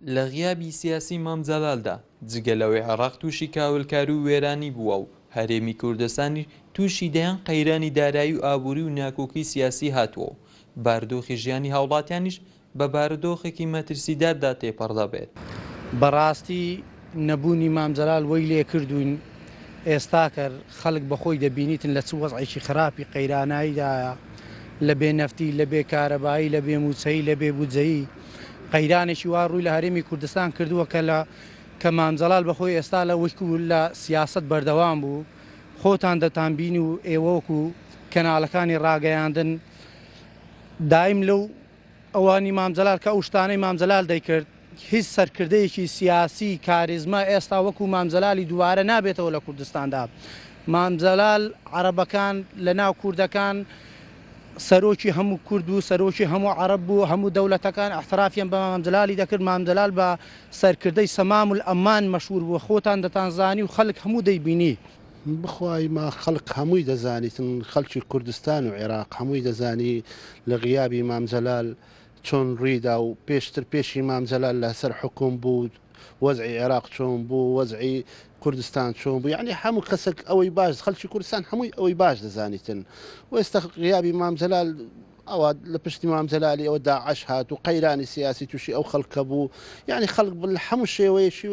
لە غیابی سیاسی مام جەلالدا جگە لەوەی عێراق تووشی کاولکاری و وێرانی بووە و هەرێمی کوردستانی تووشی دەیان قەیرانی دارایی و ئابووری و ناکۆکی سیاسی هاتووە و بارودۆخی ژیانی هاوڵاتیانیش بە بارودۆخێکی مەترسیداردا تێپەڕدەبێت. بەڕاستی نەبوونی مام جەلال وەی لێ کردوین ئێستا کە خەڵک بەخۆی دەبینیتن لە چ وەزعێکی خراپی قەیراناییدایە، لە بێنەفتی، لە بێکارەبایی، لە بێموچەی، لە بێبوجەیی قەیرانێکی وا ڕووی لە هەرێمی کوردستان کردووە کە مام جەلال بەخۆی ئێستا لە وەکو لە سیاست بەردەوام بوو. خۆتان دەتانبین و ئێوەکو کەناڵەکانی ڕاگەیاندن دایم لەو ئەوانی مام جەلال کە ئەو شتانەی مام جەلال دەیکرد هیچ سەرکردەیەکی سیاسی کاریزما ئێستا وەکو مام جەلالی دووارە نابێتەوە لە کوردستاندا. مام جەلال عەرەبەکان لە ناو کوردەکان سەرۆکی هەموو کورد و سەرۆکی هەموو عەرەب بوو، هەموو دەوڵەتەکان ئەحترافیان بە مام جەلالی دەکرد. مام جەلال بە سەرکردەی سەمام الئەمان مەشهور بووە، خۆتان دەتانزانی و خەڵک هەموو دەیبینی. بخوای ما خەڵک هەمووی دەزانیتن، خەڵکی کوردستان و عێراق هەمووی دەزانی لە غیابی مام جەلال چۆن ڕوویدا و پێشتر پێشی مام جەلال لەسەر حکوم بوو، وەزعی عێراق چۆن بوو، وەزعی کوردستان چۆن بوو، یعنی هەموو کەسێک ئەوەی باش خەڵکی کوردستان هەمووی ئەوەی باش دەزانیتن. و ئێستا غیابی مام جەلال ئەوە لە پشتی مام جەلالی ئەوە داعش هات و قەیرانی سیاسی تووشی ئەو خەڵکە بوو، یعنی خەڵک هەموو شێوەیەشی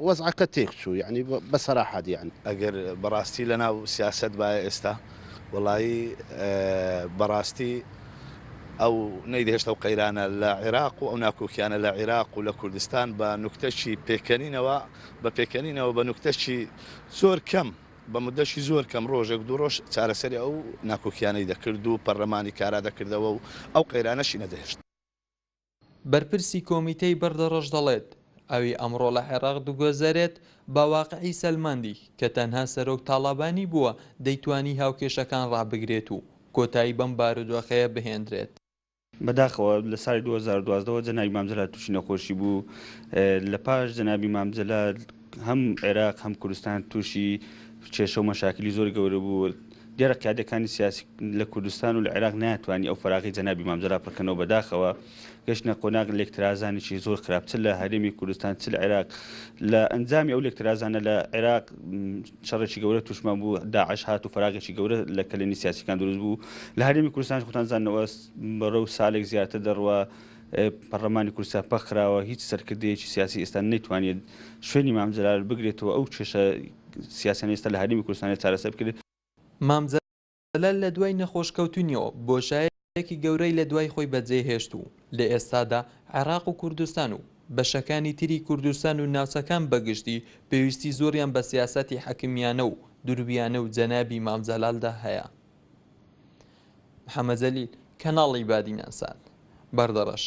وەزعەکە تێکچوو، یعنی بەسەراحەت. یعنی ئەگەر بەڕاستی لەناو سیاست باە ئێستا وەڵایی بەڕاستی ئەو نەیدەهێشتا و قەیرانە لە عێراق و ئەو ناکۆکیانە لە عێراق و لە کوردستان بە نوکتەشی پێکەنینەوە بە نوکتەشی زۆر کەم بە مدەشی زۆر کەم ڕۆژێک دوو ڕۆژ چارەسەری ئەو ناکۆکیانەی دەکرد و پەرلەمانی کارا دەکردەوە و ئەو قەیرانەشی نەدەهێشت. بەرپرسی کۆمیتەی بەردەڕەش دەڵێت ئەوی ئەمڕۆ لە عێراق دوگۆزەرێت بە واقعی سەلماندی کە تەنها سەرۆک تاڵابانی بووە دەیتوانی هاوکێشەکان ڕابگرێت و کۆتایی بەم بارودۆخەیە بهێنرێت. بەداخەوە لە ساڵی 2012 جەنابی مام جەلال تووشی نەخۆشی بوو. لە پاش جەنابی مام جەلال هەم عێراق هەم کوردستان تووشی کێشە و مەشاکلی زۆر گەورە بوو. دیارە قیادەکانی سیاسی لە کوردستان و لە عێراق ناتوانانی ئەو فەراغی جەنابی مام جەلال پڕکەنەوە. بەداخەوە گەشتە قۆناغ لێکترازانێکی زۆر خراپ چ لە هەرێمی کوردستان چ لە عێراق. لە ئەنجامی ئەو لێکترازانە لە عێراق شەڕێکی گەورە تووشمان بوو، داعش هات و فەراغێکی گەورە لە کلێنی سیاسیەکان دروست بوو. لە هەرێمی کوردستان خۆتان زانەوە بەڕەو ساڵێک زیاتر دەڕوە پەرلەمانی کوردستان پەخراوە، هیچ سەرکردەیەکی سیاسی ئێستا نەیتوانێت شوێنی مام جەلال بگرێتەوە ئەو کێشە سیاسیان ئێستا لە هەرێمی کوردستان چارەسەر بکرێت. مام جەلال لە دوای نەخۆشکەوتنیەوە بۆشایەکی گەورەی لە دوای خۆی بەجێهێشت و لە ئێستادا عێراق و کوردستان و بەشەکانی تری کوردستان و ناوچەکان بەگشتی پێویستی زۆریان بە سیاسەتی حەکیمیانە و دووربیانە و جەنابی مام جەلالدا هەیە. محەممەد جەلیل، کەناڵی بادیناسان، بەردەڕەش.